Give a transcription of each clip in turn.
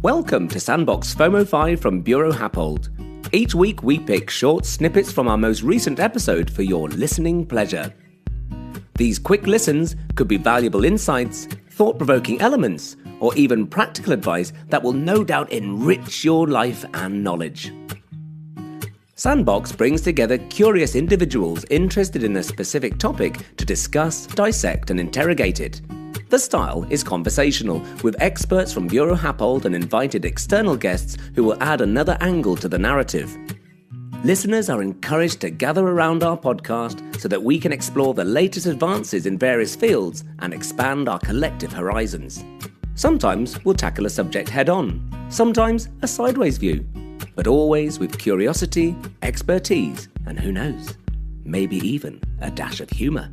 Welcome to Sandbox FOMO5 from Buro Happold. Each week we pick short snippets from our most recent episode for your listening pleasure. These quick listens could be valuable insights, thought-provoking elements, or even practical advice that will no doubt enrich your life and knowledge. Sandbox brings together curious individuals interested in a specific topic to discuss, dissect, and interrogate it. The style is conversational, with experts from Buro Happold and invited external guests who will add another angle to the narrative. Listeners are encouraged to gather around our podcast so that we can explore the latest advances in various fields and expand our collective horizons. Sometimes we'll tackle a subject head-on, sometimes a sideways view, but always with curiosity, expertise, and who knows, maybe even a dash of humour.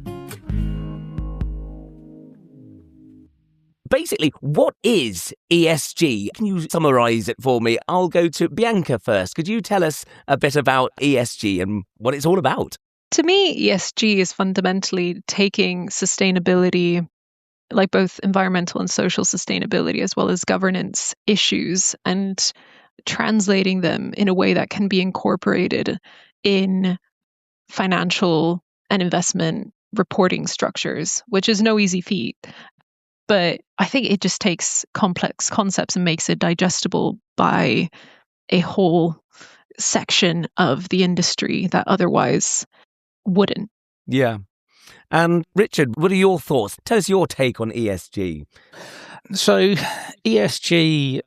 Basically, what is ESG? Can you summarise it for me? I'll go to Bianca first. Could you tell us a bit about ESG and what it's all about? To me, ESG is fundamentally taking sustainability, like both environmental and social sustainability, as well as governance issues, and translating them in a way that can be incorporated in financial and investment reporting structures, which is no easy feat. But I think it just takes complex concepts and makes it digestible by a whole section of the industry that otherwise wouldn't. Yeah. And Richard, what are your thoughts? Tell us your take on ESG. So ESG,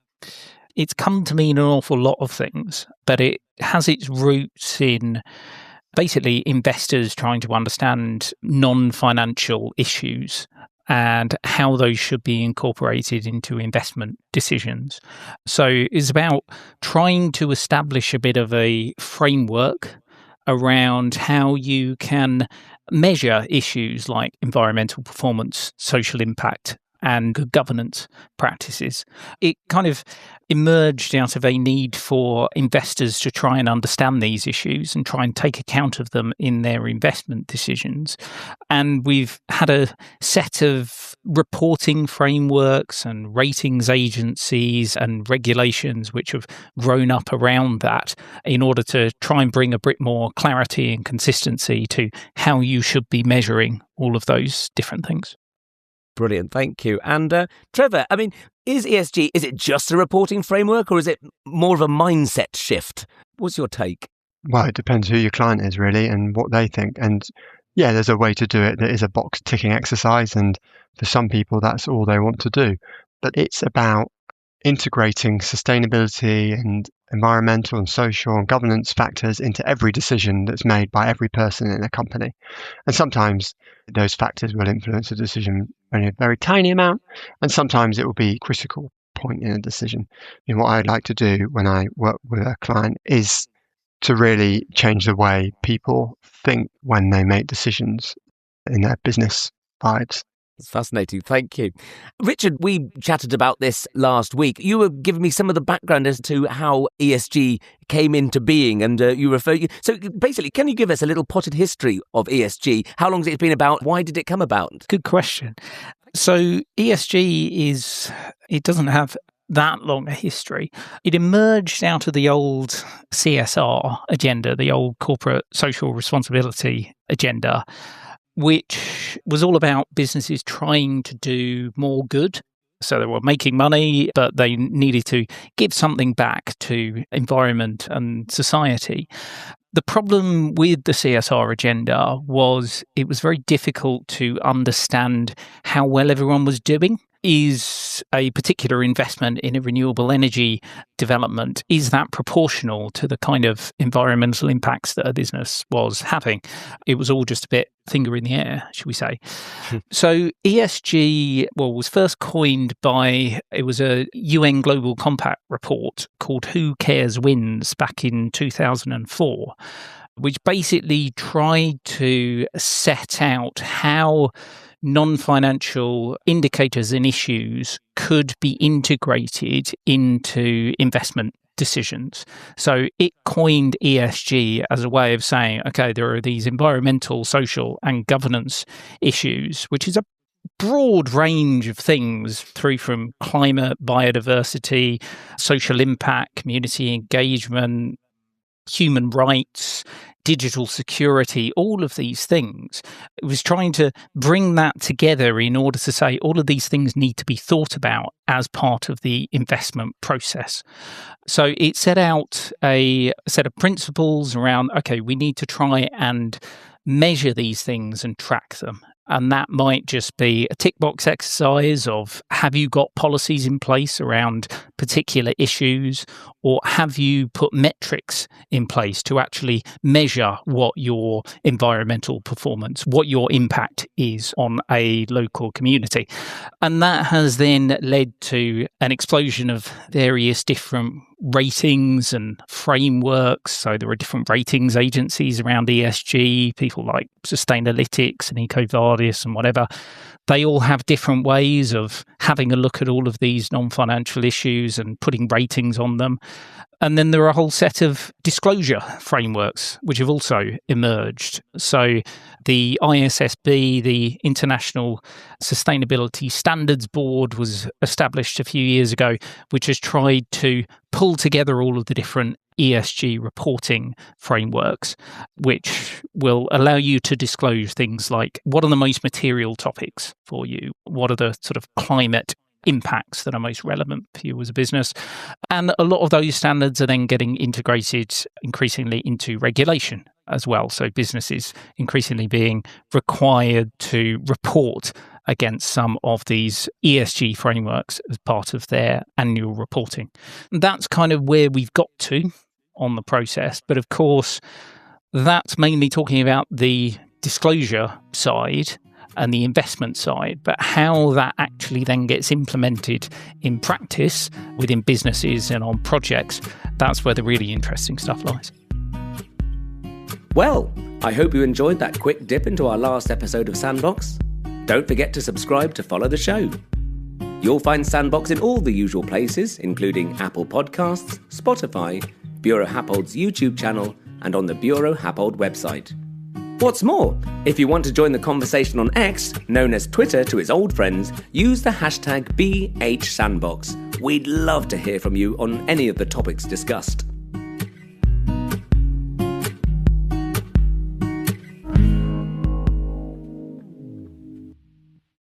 it's come to mean an awful lot of things, but it has its roots in basically investors trying to understand non-financial issues and how those should be incorporated into investment decisions. So it's about trying to establish a bit of a framework around how you can measure issues like environmental performance, social impact, and good governance practices. It kind of emerged out of a need for investors to try and understand these issues and try and take account of them in their investment decisions. And we've had a set of reporting frameworks and ratings agencies and regulations which have grown up around that in order to try and bring a bit more clarity and consistency to how you should be measuring all of those different things. Brilliant, thank you. And Trevor, I mean, is ESG, is it just a reporting framework or is it more of a mindset shift? What's your take? Well, it depends who your client is really and what they think. And yeah, there's a way to do it that is a box ticking exercise. And for some people, that's all they want to do. But it's about integrating sustainability and environmental and social and governance factors into every decision that's made by every person in a company. And sometimes those factors will influence a decision only a very tiny amount, and sometimes it will be a critical point in a decision. You know, what I'd like to do when I work with a client is to really change the way people think when they make decisions in their business vibes. It's fascinating. Thank you. Richard, we chatted about this last week. You were giving me some of the background as to how ESG came into being, and So basically, can you give us a little potted history of ESG? How long has it been about? Why did it come about? Good question. So ESG it doesn't have that long a history. It emerged out of the old CSR agenda, the old corporate social responsibility agenda, which was all about businesses trying to do more good. So they were making money, but they needed to give something back to environment and society. The problem with the CSR agenda was it was very difficult to understand how well everyone was doing. Is a particular investment in a renewable energy development, is that proportional to the kind of environmental impacts that a business was having? It was all just a bit finger in the air, should we say. So ESG, was first coined it was a UN Global Compact report called Who Cares Wins back in 2004, which basically tried to set out how non-financial indicators and issues could be integrated into investment decisions. So it coined ESG as a way of saying, okay, there are these environmental, social, and governance issues, which is a broad range of things through from climate, biodiversity, social impact, community engagement, human rights, digital security, all of these things. It was trying to bring that together in order to say all of these things need to be thought about as part of the investment process. So it set out a set of principles around, okay, we need to try and measure these things and track them. And that might just be a tick box exercise of, have you got policies in place around particular issues, or have you put metrics in place to actually measure what your environmental performance, what your impact is on a local community? And that has then led to an explosion of various different ratings and frameworks. So there are different ratings agencies around ESG, people like Sustainalytics and EcoVadis and whatever. They all have different ways of having a look at all of these non-financial issues and putting ratings on them. And then there are a whole set of disclosure frameworks which have also emerged. So the ISSB, the International Sustainability Standards Board, was established a few years ago, which has tried to pull together all of the different ESG reporting frameworks, which will allow you to disclose things like, what are the most material topics for you? What are the sort of climate impacts that are most relevant for you as a business? And a lot of those standards are then getting integrated increasingly into regulation as well. So businesses increasingly being required to report against some of these ESG frameworks as part of their annual reporting. And that's kind of where we've got to on the process. But of course, that's mainly talking about the disclosure side and the investment side, but how that actually then gets implemented in practice within businesses and on projects, that's where the really interesting stuff lies. Well, I hope you enjoyed that quick dip into our last episode of Sandbox. Don't forget to subscribe to follow the show. You'll find Sandbox in all the usual places, including Apple Podcasts, Spotify, Buro Happold's YouTube channel, and on the Buro Happold website. What's more, if you want to join the conversation on X, known as Twitter to his old friends, use the hashtag BHSandbox. We'd love to hear from you on any of the topics discussed.